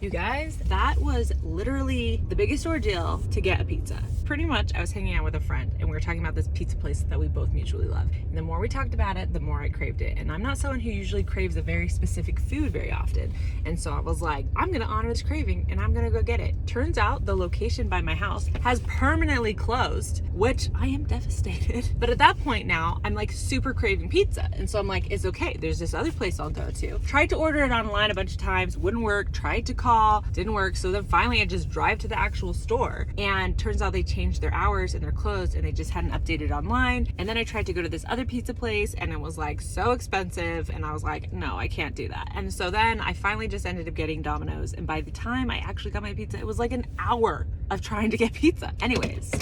You guys, that was literally the biggest ordeal to get a pizza. Pretty much, I was hanging out with a friend and we were talking about this pizza place that we both mutually love. And the more we talked about it, the more I craved it. And I'm not someone who usually craves a very specific food very often. And so I was like, I'm gonna honor this craving and I'm gonna go get it. Turns out the location by my house has permanently closed, which I am devastated. But at that point now, I'm like super craving pizza. And so I'm like, it's okay. There's this other place I'll go to. Tried to order it online a bunch of times, wouldn't work. Tried to call, didn't work. So then finally I just drive to the actual store, and turns out they changed their hours and they're closed and they just hadn't updated online. And then I tried to go to this other pizza place and it was like so expensive, and I was like, no, I can't do that. And so then I finally just ended up getting Domino's, and by the time I actually got my pizza, it was like an hour of trying to get pizza. Anyways,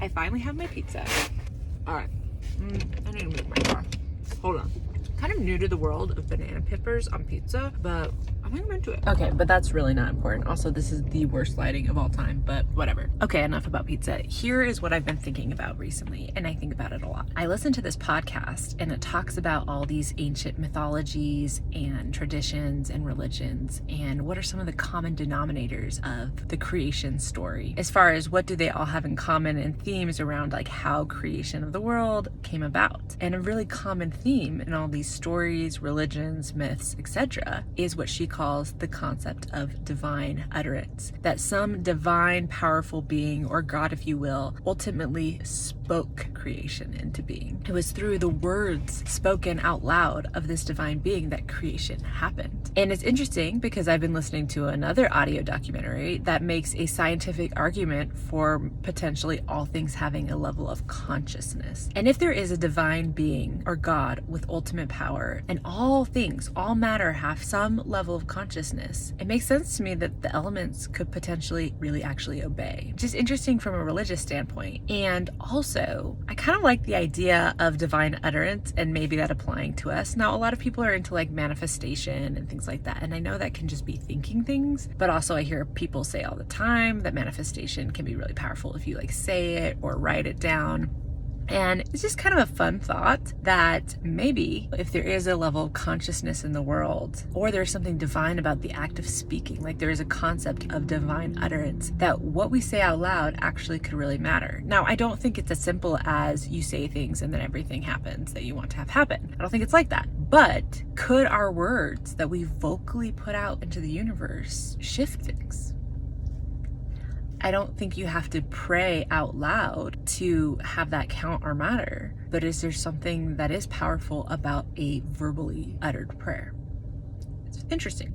I finally have my pizza. All right, I need to move my car. Hold on. Kind of new to the world of banana peppers on pizza, but I think I'm into it. Okay, but that's really not important. Also, this is the worst lighting of all time, but whatever. Okay, enough about pizza. Here is what I've been thinking about recently, and I think about it a lot. I listen to this podcast, and it talks about all these ancient mythologies and traditions and religions, and what are some of the common denominators of the creation story, as far as what do they all have in common, and themes around like how creation of the world came about. And a really common theme in all these stories, religions, myths, etc., is what she calls the concept of divine utterance. That some divine, powerful being, or God, if you will, ultimately spoke creation into being. It was through the words spoken out loud of this divine being that creation happened. And it's interesting because I've been listening to another audio documentary that makes a scientific argument for potentially all things having a level of consciousness. And if there is a divine being or God with ultimate power, and all things, all matter have some level of consciousness, it makes sense to me that the elements could potentially really actually obey. Which is interesting from a religious standpoint. And also, I kind of like the idea of divine utterance and maybe that applying to us. Now, a lot of people are into like manifestation and things like that, and I know that can just be thinking things, but also I hear people say all the time that manifestation can be really powerful if you like say it or write it down. And it's just kind of a fun thought that maybe if there is a level of consciousness in the world, or there's something divine about the act of speaking, like there is a concept of divine utterance, that what we say out loud actually could really matter. Now, I don't think it's as simple as you say things and then everything happens that you want to have happen. I don't think it's like that. But could our words that we vocally put out into the universe shift things? I don't think you have to pray out loud to have that count or matter, but is there something that is powerful about a verbally uttered prayer? It's interesting.